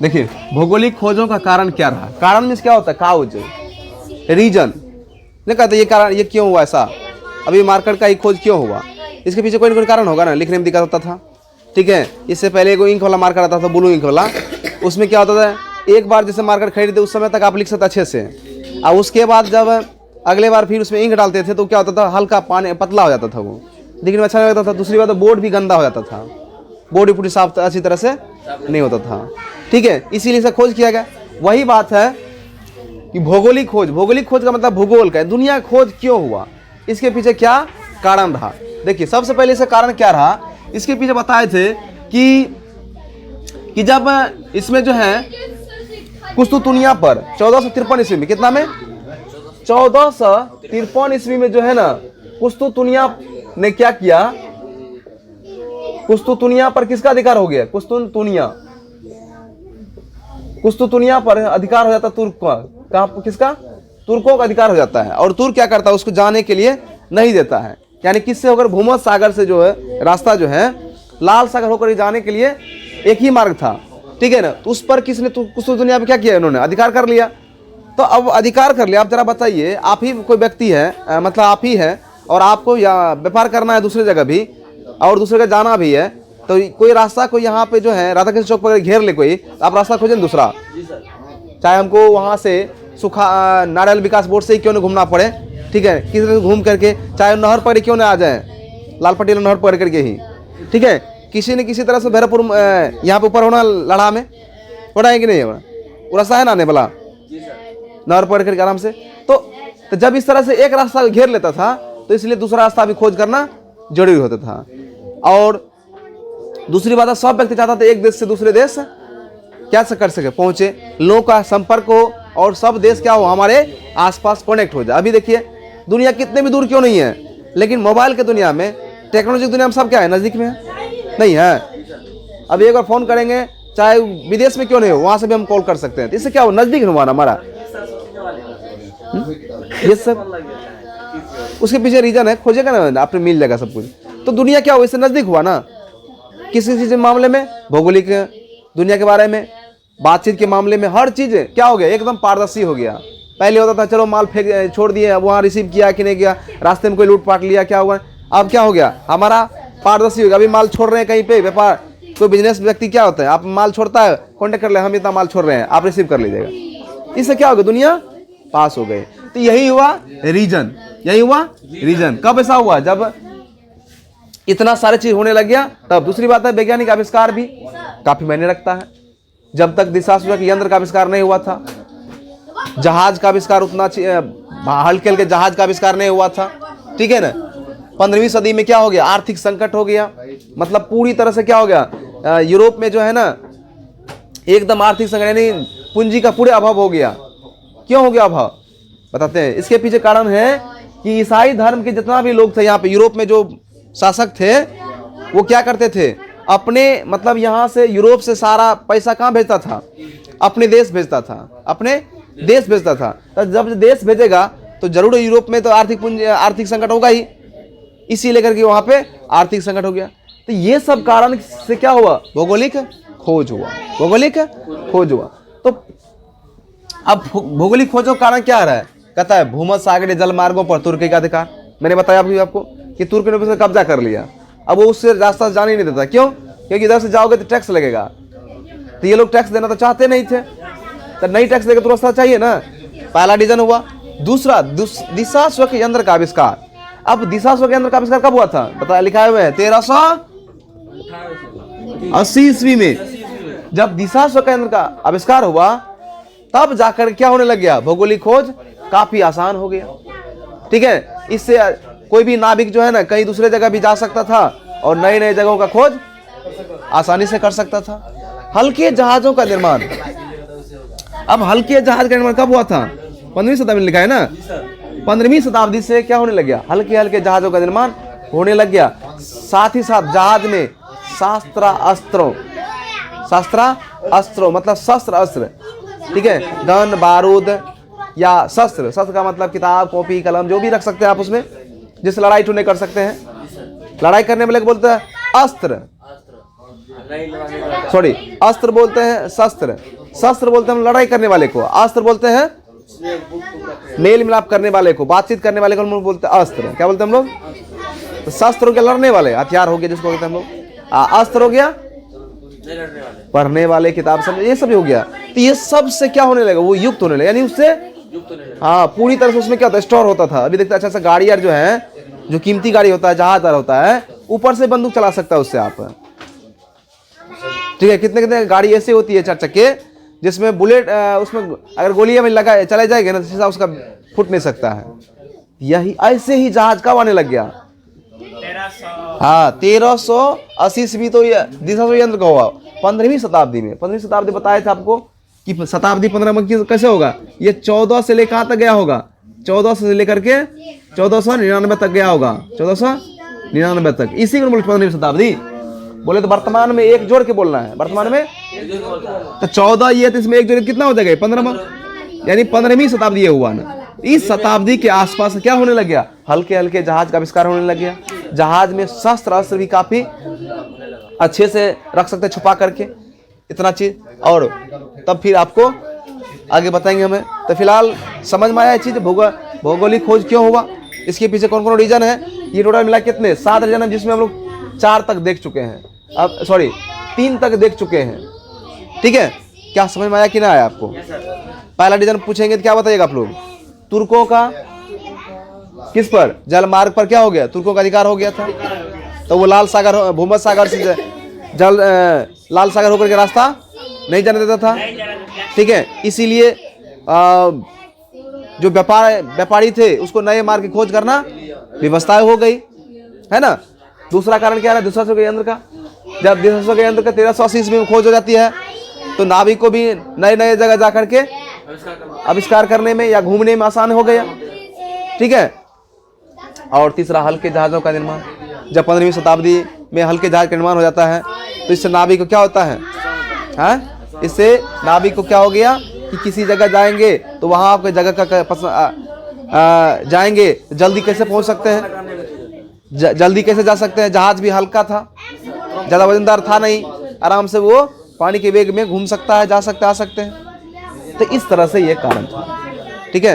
देखिए भौगोलिक खोजों का कारण क्या रहा, कारण मीन्स क्या होता है, काउज, रीजन, नहीं कहते ये कारण, ये क्यों हुआ ऐसा, अभी मार्केट का ही खोज क्यों हुआ, इसके पीछे कोई ना कोई कारण होगा ना, लिखने में दिक्कत होता था, ठीक है। इससे पहले एक इंक वाला मार्कर आता था, ब्लू इंक वाला, उसमें क्या होता था, एक बार जैसे मार्कर खरीदते उस समय तक आप लिख सकते अच्छे से, और उसके बाद जब अगले बार फिर उसमें इंक डालते थे तो क्या होता था, हल्का पानी पतला हो जाता था, वो दिखने में अच्छा नहीं लगता था। दूसरी बात, बोर्ड भी गंदा हो जाता था, बोर्ड भी पूरी साफ अच्छी तरह से नहीं होता था, ठीक है। इसीलिए इसे खोज किया गया। वही बात है कि भौगोलिक खोज, भौगोलिक खोज का मतलब भूगोल का है, दुनिया खोज क्यों हुआ, इसके पीछे क्या कारण रहा। देखिए सबसे पहले इसका कारण क्या रहा, इसके पीछे बताए थे कि जब इसमें जो है कुस्तुतुनिया पर 1453 ईस्वी में, कितना में 1453 ईस्वी में जो है ना, कुस्तुतुनिया ने क्या किया, कुस्तुतुनिया पर किसका अधिकार हो गया, कुस्तुतुनिया पर अधिकार हो जाता तुर्क का, कहाँ किसका, तुर्कों का अधिकार हो जाता है। और तुर्क क्या करता है, उसको जाने के लिए नहीं देता है, यानी किससे होकर, भूमध्य सागर से जो है रास्ता जो है लाल सागर होकर जाने के लिए एक ही मार्ग था, ठीक है ना। तो उस पर किसने, कुस्तुतुनिया पे क्या किया, इन्होंने अधिकार कर लिया। तो अब अधिकार कर लिया, आप जरा बताइए, आप ही कोई व्यक्ति है, मतलब आप ही है, और आपको व्यापार करना है दूसरी जगह भी, और दूसरे जगह जाना भी है, तो कोई रास्ता, कोई यहाँ पे जो है राधा कृष्ण चौक पर घेर ले कोई, आप रास्ता खोजें दूसरा, चाहे हमको वहाँ से सुखा नारियल विकास बोर्ड से ही क्यों न घूमना पड़े, ठीक है, किसी तरह घूम करके, चाहे नहर पर क्यों ना आ जाए, लाल पटेल नहर पकड़ करके ही, ठीक है, किसी न किसी तरह से भैरवपुर यहाँ पे ऊपर होना, लड़ा में होना है कि नहीं होना, वो रास्ता है ना आने वाला, नहर पकड़ करके आराम से। तो जब इस तरह से एक रास्ता घेर लेता था, तो इसलिए दूसरा रास्ता भी खोज करना जरूरी होता था। और दूसरी बात है, सब व्यक्ति चाहता था एक देश से दूसरे देश क्या से कर सके, पहुंचे, लोगों का संपर्क हो, और सब देश क्या हो, हमारे आसपास कनेक्ट हो जाए। अभी देखिए दुनिया कितने भी दूर क्यों नहीं है, लेकिन मोबाइल के दुनिया में, टेक्नोलॉजी की दुनिया में सब क्या है, नजदीक में है, नहीं है। अब एक बार फोन करेंगे, चाहे विदेश में क्यों नहीं हो, वहां से भी हम कॉल कर सकते हैं। तो इससे क्या हो, नजदीक हुआ ना हमारा, ये सब उसके पीछे रीजन है, खोजेगा ना आपने मिल जाएगा सब कुछ। तो दुनिया क्या हो, इससे नजदीक हुआ ना, किसी चीज के मामले में, भौगोलिक दुनिया के बारे में, बातचीत के मामले में, हर चीज क्या हो गया, एकदम पारदर्शी हो गया। पहले होता था चलो माल फेंक छोड़ दिए, अब वहाँ रिसीव किया कि नहीं किया, रास्ते में कोई लूटपाट लिया, क्या हुआ, अब क्या हो गया, हमारा पारदर्शी हो गया। अभी माल छोड़ रहे हैं कहीं पे, व्यापार कोई बिजनेस व्यक्ति क्या होता है, आप माल छोड़ता है, कॉन्टेक्ट कर ले, हम इतना माल छोड़ रहे हैं, आप रिसीव कर लीजिएगा। इससे क्या हो गया, दुनिया पास हो गई। तो यही हुआ रीजन, यही हुआ रीजन। कब ऐसा हुआ, जब इतना सारी चीज होने लग गया तब। दूसरी बात है, वैज्ञानिक आविष्कार भी काफी मायने रखता है। जब तक दिशासूचक यंत्र का आविष्कार नहीं हुआ था, जहाज का आविष्कार उतना हल्के हल्के जहाज का आविष्कार नहीं हुआ था, ठीक है ना। 15वीं सदी में क्या हो गया, आर्थिक संकट हो गया, मतलब पूरी तरह से क्या हो गया, यूरोप में जो है ना एकदम आर्थिक संकट, यानी पूंजी का पूरे अभाव हो गया। क्यों हो गया अभाव, बताते हैं। इसके पीछे कारण है कि ईसाई धर्म के जितना भी लोग थे यहाँ पे, यूरोप में जो शासक थे, वो क्या करते थे, अपने मतलब यहाँ से यूरोप से सारा पैसा कहाँ भेजता था, अपने देश भेजता था, अपने देश भेजता था। तो जब देश भेजेगा तो जरूर यूरोप में तो आर्थिक संकट होगा ही, इसी लेकर के वहाँ पे आर्थिक संकट हो गया। तो ये सब कारण से क्या हुआ, भौगोलिक खोज हुआ, भौगोलिक खोज हुआ। तो अब भौगोलिक खोज का कारण क्या रहा है, कहता है भूमध्य सागरीय जल मार्गों पर तुर्की का अधिकार। मैंने बताया अभी आपको कि तुर्क ने उसे कब्जा कर लिया, अब वो उससे रास्ता जाने ही नहीं देता। क्यों, क्योंकि इधर से जाओगे तो टैक्स लगेगा, तो ये लोग टैक्स देना तो चाहते नहीं थे, तो नहीं टैक्स देगा तो रास्ता चाहिए ना, पहला रीजन हुआ। दूसरा, दिशासूचक यंत्र का आविष्कार। अब दिशासूचक यंत्र का आविष्कार कब हुआ था, बता लिखा हुआ है 1380 ईस्वी में। जब दिशासूचक यंत्र का आविष्कार हुआ तब जाकर क्या होने लग गया, भौगोलिक खोज काफी आसान हो गया, ठीक है। इससे कोई भी नाविक जो है ना कहीं दूसरे जगह भी जा सकता था और नए नए जगहों का खोज आसानी से कर सकता था। हल्के जहाजों का निर्माण। अब हल्के जहाज का निर्माण कब हुआ था, 15वीं शताब्दी में लिखा है ना। 15वीं शताब्दी से क्या होने लग गया, हल्के हल्के जहाजों का निर्माण होने लग गया। साथ ही साथ जहाज में शस्त्रास्त्रों मतलब शस्त्र अस्त्र, ठीक है, गन बारूद या शस्त्र का मतलब किताब कॉपी कलम जो भी रख सकते हैं आप उसमें, जिससे लड़ाई टूने कर सकते हैं। लड़ाई करने वाले को बोलते हैं अस्त्र, सॉरी, अस्त्र बोलते हैं शस्त्र, शस्त्र बोलते हैं हम लड़ाई करने वाले को, अस्त्र बोलते हैं मेल मिलाप करने वाले को, बातचीत करने वाले को हम लोग बोलते हैं अस्त्र। क्या बोलते हैं हम लोग? तो शस्त्र हो गया लड़ने वाले, हथियार हो गया जिसको बोलते हैं हम लोग। अस्त्र हो गया पढ़ने वाले, किताब सब, ये सब हो गया। तो ये सब से क्या होने लगा? वो युक्त होने लगा, यानी उससे हाँ पूरी तरह से उसमें क्या होता है, स्टोर होता था। अभी देखते अच्छा सा गाड़ी यार जो है, जो कीमती गाड़ी होता है, जहाज होता है, ऊपर से बंदूक चला सकता है उससे आप, ठीक है। कितने कितने गाड़ी ऐसी होती है 4 चक्के जिसमें बुलेट, उसमें अगर गोलियां में लगा चले जाएगा ना, तो उसका फुट नहीं सकता है। यही ऐसे ही जहाज कब आने लग गया? हाँ 1380 ईस्वी तो ये दिशा यंत्र का हुआ 15वीं शताब्दी में। 15वीं शताब्दी बताया था आपको कि शताब्दी 15 में कैसे होगा। ये 14 से लेकर कहाँ तक गया होगा? 1400 से लेकर के 1499 तक गया होगा, 1499 तक। इसी को बोलते 15वीं शताब्दी। बोले तो वर्तमान में एक जोड़ के बोलना है, वर्तमान में तो 14 ये तो इसमें एक जोड़ कितना हो जाएगा? 15, यानी 15वीं शताब्दी ये हुआ ना। इस शताब्दी के आसपास क्या होने लग गया? हल्के हल्के जहाज का आविष्कार होने लग गया। जहाज में शस्त्र अस्त्र भी काफी अच्छे से रख सकते छुपा करके, इतना चीज। और तब फिर आपको आगे बताएंगे हमें। तो फिलहाल समझ में आया चीज भौगोलिक खोज क्यों हुआ, इसके पीछे कौन कौन रीजन है। ये टोटल मिला कितने? 7 रीजन है, जिसमें हम लोग 4 तक देख चुके हैं, अब सॉरी 3 तक देख चुके हैं, ठीक है। क्या समझ में आया कि ना आया आपको? पहला रीजन पूछेंगे तो क्या बताइएगा आप लोग? तुर्कों का किस पर, जल मार्ग पर क्या हो गया? तुर्कों का अधिकार हो गया था। तो वो लाल सागर, भूमध्य सागर से जल लाल सागर होकर के रास्ता नहीं जाने देता था, ठीक है। इसीलिए जो व्यापारी थे उसको नए मार्ग की खोज करना व्यवस्था हो गई, है ना। दूसरा कारण क्या है? द्विशासन के यंत्र का। जब द्विशासन के यंत्र का 1380 ईस्वी में खोज हो जाती है, तो नाविक को भी नए नए जगह जा करके आविष्कार करने में या घूमने में आसान हो गया, ठीक है। और तीसरा हल्के जहाजों का निर्माण। जब 15वीं शताब्दी में हल्के जहाज का निर्माण हो जाता है, तो इससे नाविक को क्या होता है? हाँ, इससे नाविक को क्या हो गया कि किसी जगह जाएंगे तो वहां आपके जगह का जाएंगे तो जल्दी कैसे पहुंच सकते हैं, जल्दी कैसे जा सकते हैं। जहाज भी हल्का था, ज्यादा वजनदार था नहीं, आराम से वो पानी के वेग में घूम सकता है, जा सकते, आ सकते हैं। तो इस तरह से ये कारण था, ठीक है।